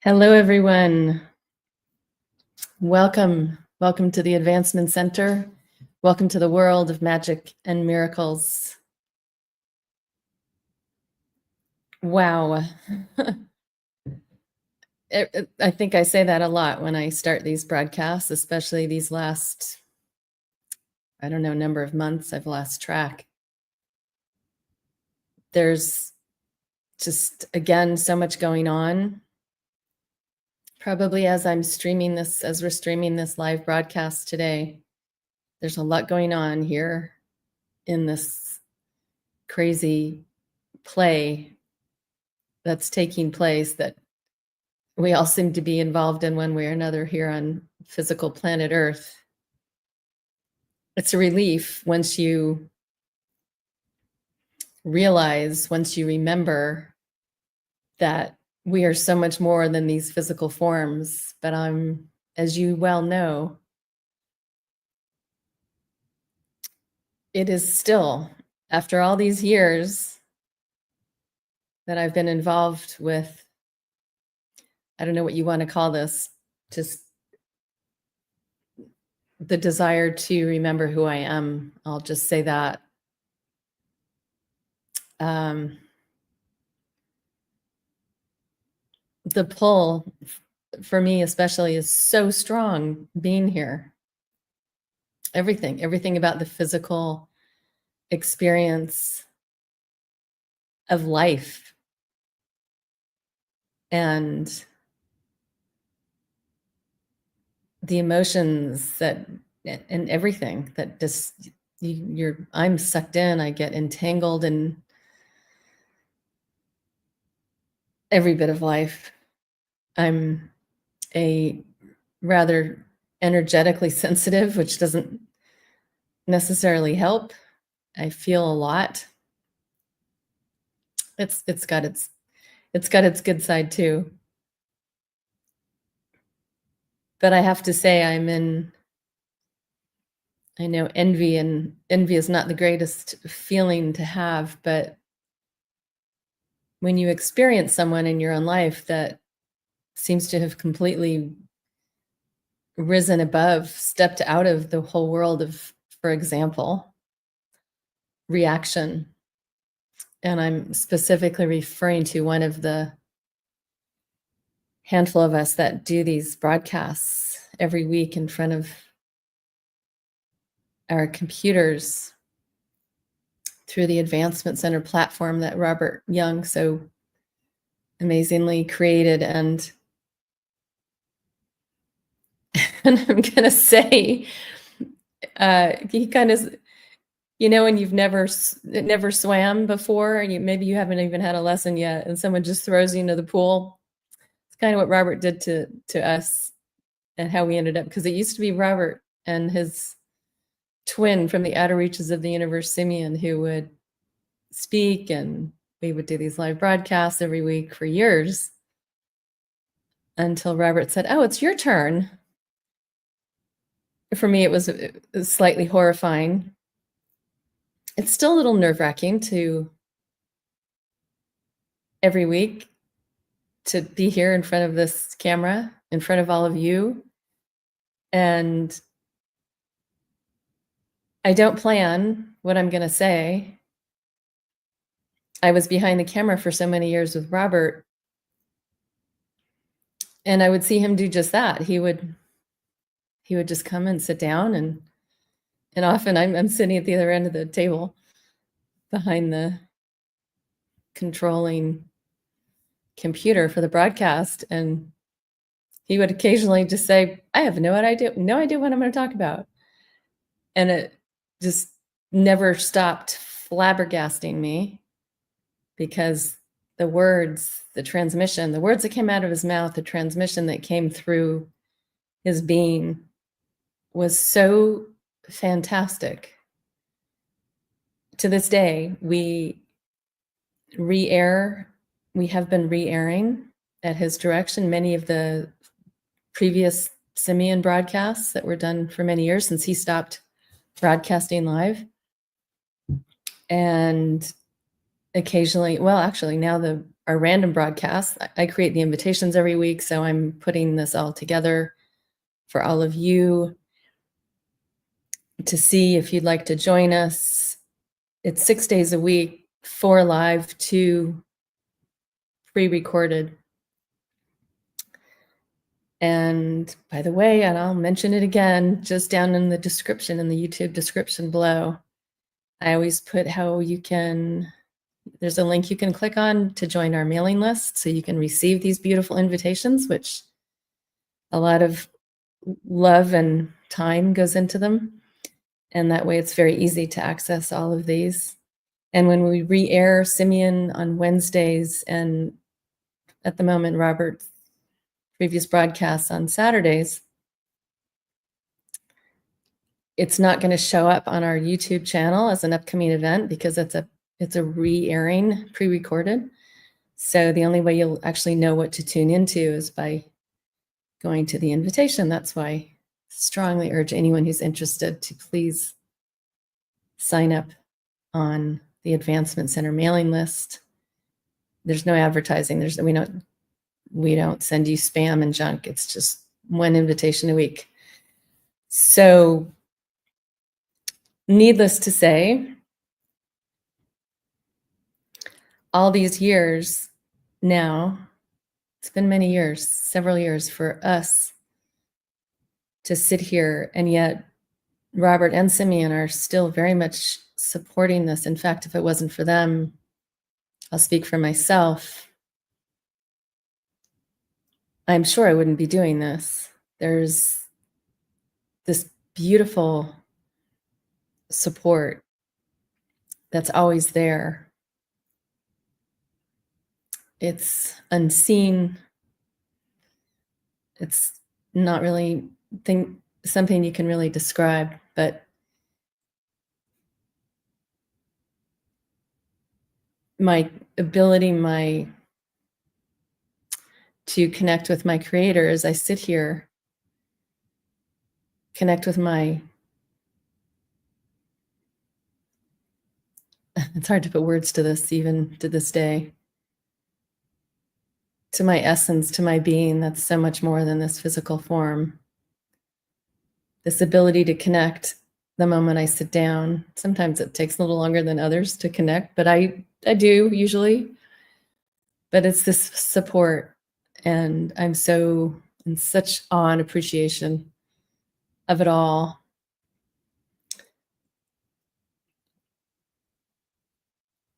Hello, everyone. Welcome. Welcome to the Advancement Center. Welcome to the world of magic and miracles. Wow. I think I say that a lot when I start these broadcasts, especially these last, I don't know, number of months. I've lost track. There's just, again, so much going on. Probably as we're streaming this live broadcast today, there's a lot going on here in this crazy play that's taking place that we all seem to be involved in one way or another here on physical planet Earth. It's a relief once you realize, once you remember that we are so much more than these physical forms. But as you well know, it is still, after all these years that I've been involved with, I don't know what you want to call this, just the desire to remember who I am. I'll just say that. The pull for me especially is so strong being here. Everything about the physical experience of life and the emotions and everything that just I'm sucked in. I get entangled in every bit of life. I'm a rather energetically sensitive, which doesn't necessarily help. I feel a lot. It's got its good side too. But I have to say I know envy is not the greatest feeling to have, but when you experience someone in your own life that seems to have completely risen above, stepped out of the whole world of, for example, reaction. And I'm specifically referring to one of the handful of us that do these broadcasts every week in front of our computers through the Advancement Center platform that Robert Young so amazingly created. And I'm going to say, he kind of, when you've never swam before and maybe you haven't even had a lesson yet and someone just throws you into the pool. It's kind of what Robert did to us and how we ended up, because it used to be Robert and his twin from the outer reaches of the universe, Simeon, who would speak, and we would do these live broadcasts every week for years until Robert said, "Oh, it's your turn." For me, it was slightly horrifying. It's still a little nerve-wracking to every week to be here in front of this camera, in front of all of you. And I don't plan what I'm going to say. I was behind the camera for so many years with Robert, and I would see him do just that. He would just come and sit down, and often I'm sitting at the other end of the table behind the controlling computer for the broadcast, and he would occasionally just say, "I have no idea what I'm going to talk about." And it just never stopped flabbergasting me, because the words, the transmission, the words that came out of his mouth, the transmission that came through his being was so fantastic. To this day, we have been re-airing at his direction many of the previous Simeon broadcasts that were done for many years since he stopped broadcasting live. And occasionally, well, actually now our random broadcasts. I create the invitations every week, so I'm putting this all together for all of you to see if you'd like to join us. It's 6 days a week, 4 live, 2 pre-recorded. And by the way, and I'll mention it again, just down in the description, in the YouTube description below, I always put how you can, there's a link you can click on to join our mailing list so you can receive these beautiful invitations, which a lot of love and time goes into them. And that way it's very easy to access all of these. And when we re-air Simeon on Wednesdays, and at the moment, Robert's previous broadcasts on Saturdays, it's not going to show up on our YouTube channel as an upcoming event because it's a re-airing, pre-recorded. So the only way you'll actually know what to tune into is by going to the invitation. That's why I strongly urge anyone who's interested to please sign up on the Advancement Center mailing list. There's no advertising. We don't send you spam and junk. It's just one invitation a week. So needless to say, all these years now, it's been many years, several years for us to sit here, and yet Robert and Simeon are still very much supporting this. In fact, if it wasn't for them, I'll speak for myself, I'm sure I wouldn't be doing this. There's this beautiful support that's always there. It's unseen. It's not really something you can really describe, but my ability, to connect with my creator as I sit here, connect with it's hard to put words to this even to this day, to my essence, to my being that's so much more than this physical form. This ability to connect the moment I sit down. Sometimes it takes a little longer than others to connect, but I do usually. But it's this support, and I'm so in such awe and appreciation of it all.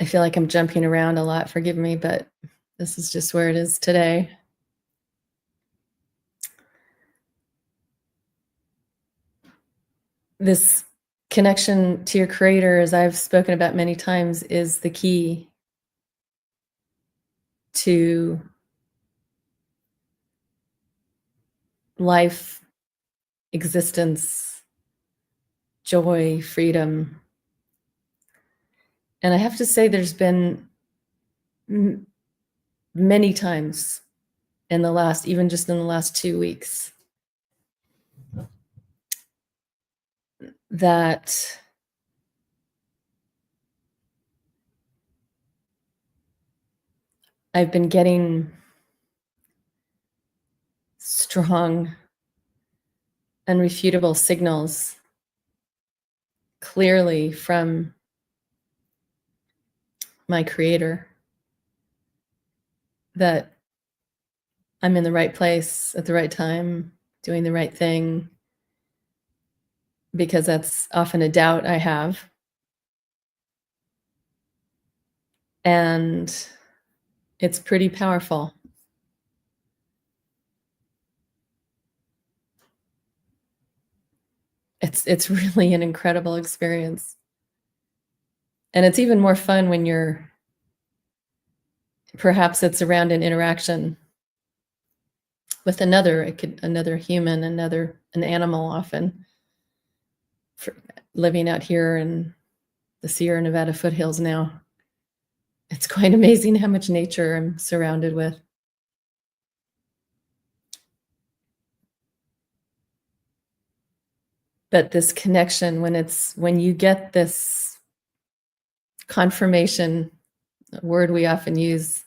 I feel like I'm jumping around a lot, forgive me, but this is just where it is today. This connection to your creator, as I've spoken about many times, is the key to life, existence, joy, freedom. And I have to say, there's been many times even just in the last 2 weeks, that I've been getting strong, unrefutable signals clearly from my creator that I'm in the right place at the right time, doing the right thing, because that's often a doubt I have. And it's pretty powerful. It's really an incredible experience. And it's even more fun when perhaps it's around an interaction with another human, an animal, often living out here in the Sierra Nevada foothills now. It's quite amazing how much nature I'm surrounded with. But this connection, when you get this confirmation, a word we often use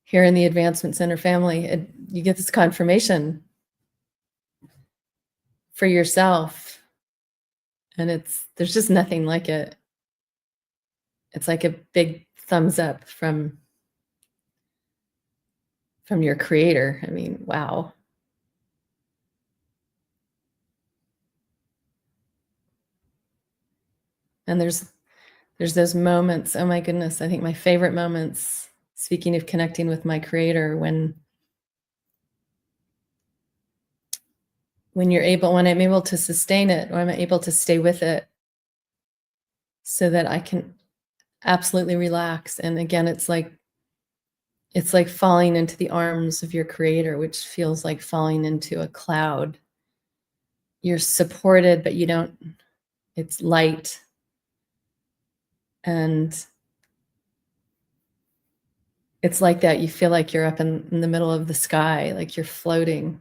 here in the Advancement Center family, you get this confirmation for yourself, and there's just nothing like it. It's like a big thumbs up from your creator. I mean, wow. And there's those moments, oh my goodness, I think my favorite moments, speaking of connecting with my creator, when I'm able to sustain it, or I'm able to stay with it so that I can absolutely relax. And again, it's like falling into the arms of your creator, which feels like falling into a cloud. You're supported, but it's light. And it's like that. You feel like you're up in the middle of the sky, like you're floating.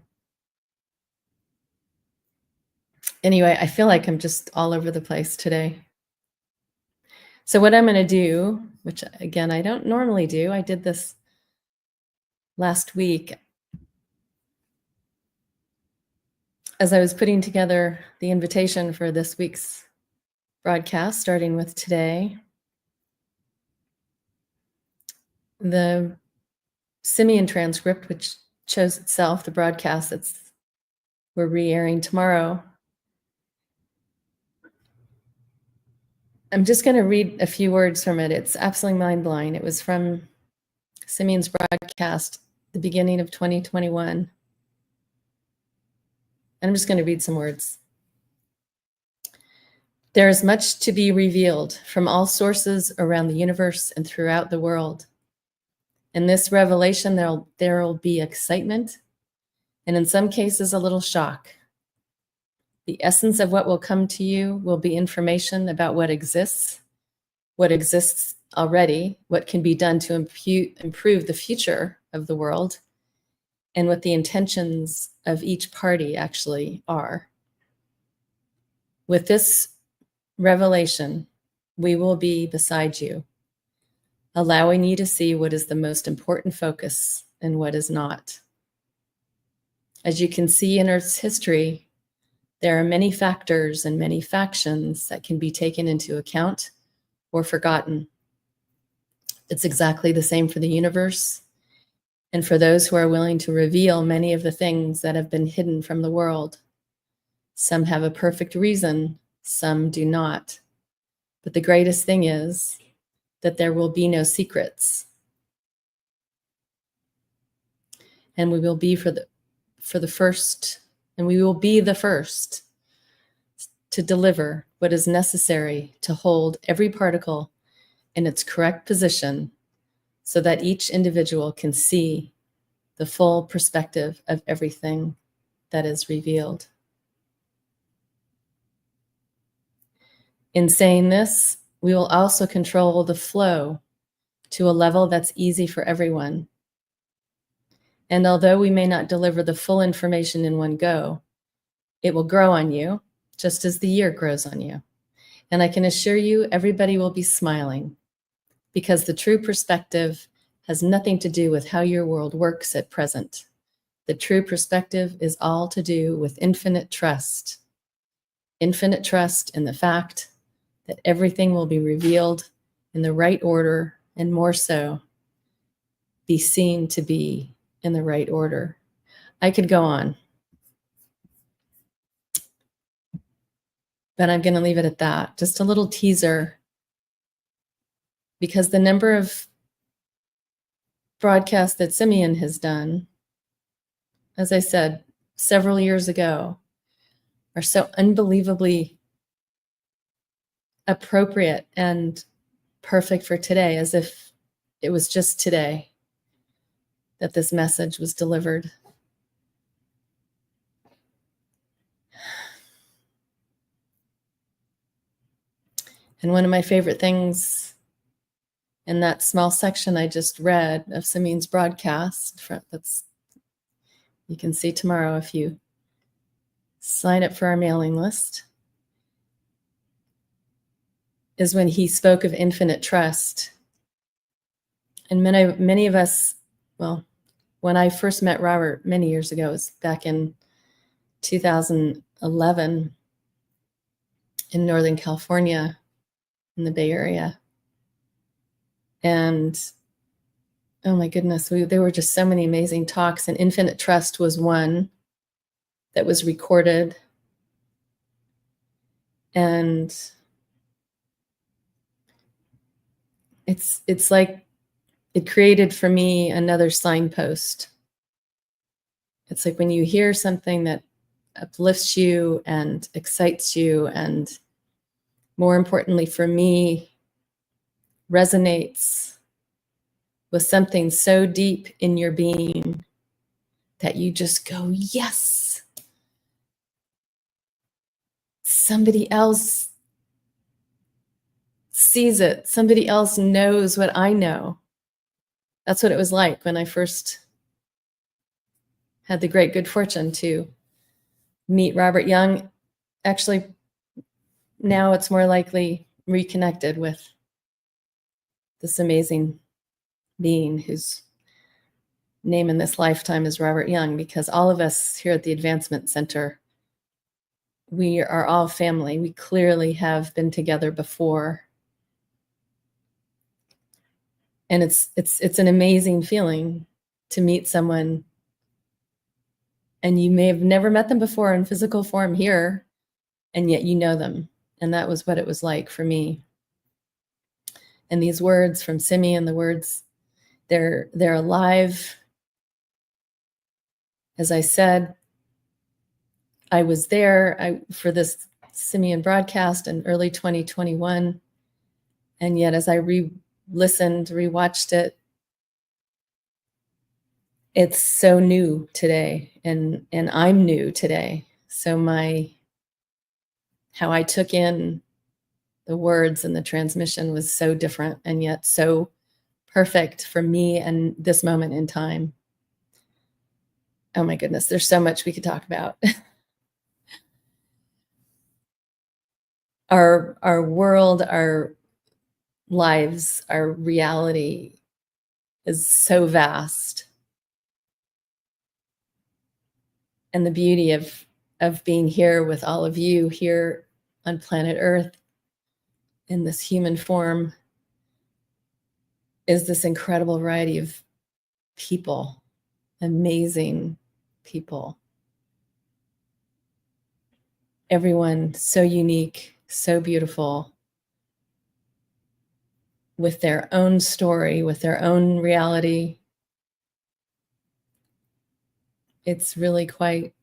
Anyway, I feel like I'm just all over the place today. So what I'm going to do, which again, I don't normally do, I did this last week as I was putting together the invitation for this week's broadcast, starting with today. The Simeon transcript, which chose itself, the broadcast we're re-airing tomorrow. I'm just going to read a few words from it. It's absolutely mind-blowing. It was from Simeon's broadcast, the beginning of 2021. And I'm just going to read some words. There is much to be revealed from all sources around the universe and throughout the world. In this revelation, there will be excitement, and in some cases, a little shock. The essence of what will come to you will be information about what exists already, what can be done to improve the future of the world, and what the intentions of each party actually are. With this revelation, we will be beside you, allowing you to see what is the most important focus and what is not. As you can see in Earth's history, there are many factors and many factions that can be taken into account or forgotten. It's exactly the same for the universe and for those who are willing to reveal many of the things that have been hidden from the world. Some have a perfect reason, some do not. But the greatest thing is that there will be no secrets. And we will be the first to deliver what is necessary to hold every particle in its correct position so that each individual can see the full perspective of everything that is revealed. In saying this, we will also control the flow to a level that's easy for everyone. And although we may not deliver the full information in one go, it will grow on you just as the year grows on you. And I can assure you, everybody will be smiling because the true perspective has nothing to do with how your world works at present. The true perspective is all to do with infinite trust in the fact that everything will be revealed in the right order, and more so, be seen to be in the right order. I could go on, but I'm going to leave it at that. Just a little teaser, because the number of broadcasts that Simeon has done, as I said, several years ago, are so unbelievably appropriate and perfect for today, as if it was just today that this message was delivered. And one of my favorite things in that small section I just read of Simeon's broadcast, you can see tomorrow if you sign up for our mailing list, is when he spoke of infinite trust. And many of us well, when I first met Robert many years ago, it was back in 2011 in Northern California in the Bay Area. And oh my goodness, there were just so many amazing talks, and Infinite Trust was one that was recorded. And it's like it created for me another signpost. It's like when you hear something that uplifts you and excites you, and more importantly for me, resonates with something so deep in your being that you just go, yes, somebody else sees it. Somebody else knows what I know. That's what it was like when I first had the great good fortune to meet Robert Young. Actually, now it's more likely reconnected with this amazing being whose name in this lifetime is Robert Young, because all of us here at the Advancement Center, we are all family. We clearly have been together before. And it's an amazing feeling to meet someone and you may have never met them before in physical form here, and yet you know them. And that was what it was like for me. And these words from Simeon, the words, they're alive. As I said, I was there for this Simeon broadcast in early 2021. And yet as I re-listened, rewatched it, it's so new today, and I'm new today. So how I took in the words and the transmission was so different, and yet so perfect for me and this moment in time. Oh my goodness, there's so much we could talk about. Our world, our lives, our reality is so vast. And the beauty of being here with all of you here on planet Earth in this human form is this incredible variety of people, amazing people. Everyone so unique, so beautiful, with their own story, with their own reality. It's really quite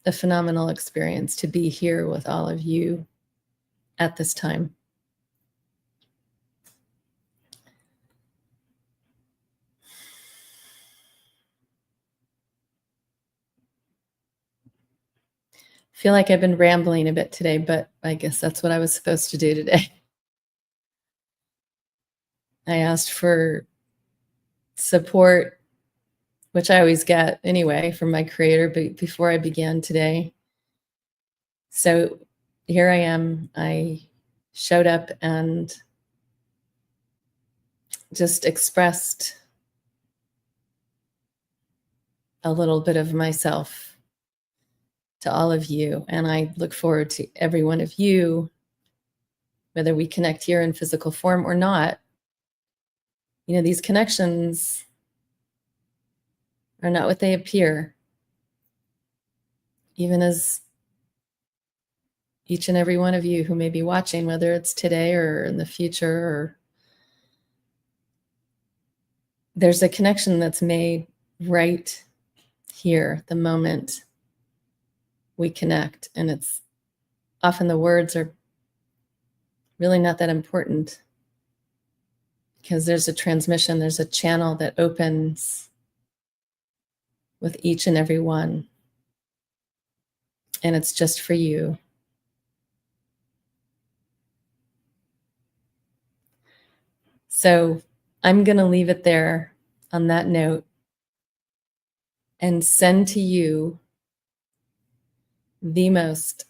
a phenomenal experience to be here with all of you at this time. I feel like I've been rambling a bit today, but I guess that's what I was supposed to do today. I asked for support, which I always get anyway from my creator before I began today. So here I am. I showed up and just expressed a little bit of myself to all of you. And I look forward to every one of you, whether we connect here in physical form or not. You know, these connections are not what they appear. Even as each and every one of you who may be watching, whether it's today or in the future, or there's a connection that's made right here, the moment we connect. And it's often the words are really not that important, because there's a transmission, there's a channel that opens with each and every one. And it's just for you. So I'm going to leave it there on that note and send to you the most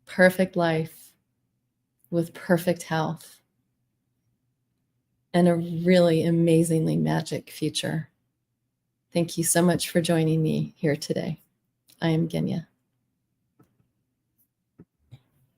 perfect life with perfect health and a really amazingly magic future. Thank you so much for joining me here today. I am Genya.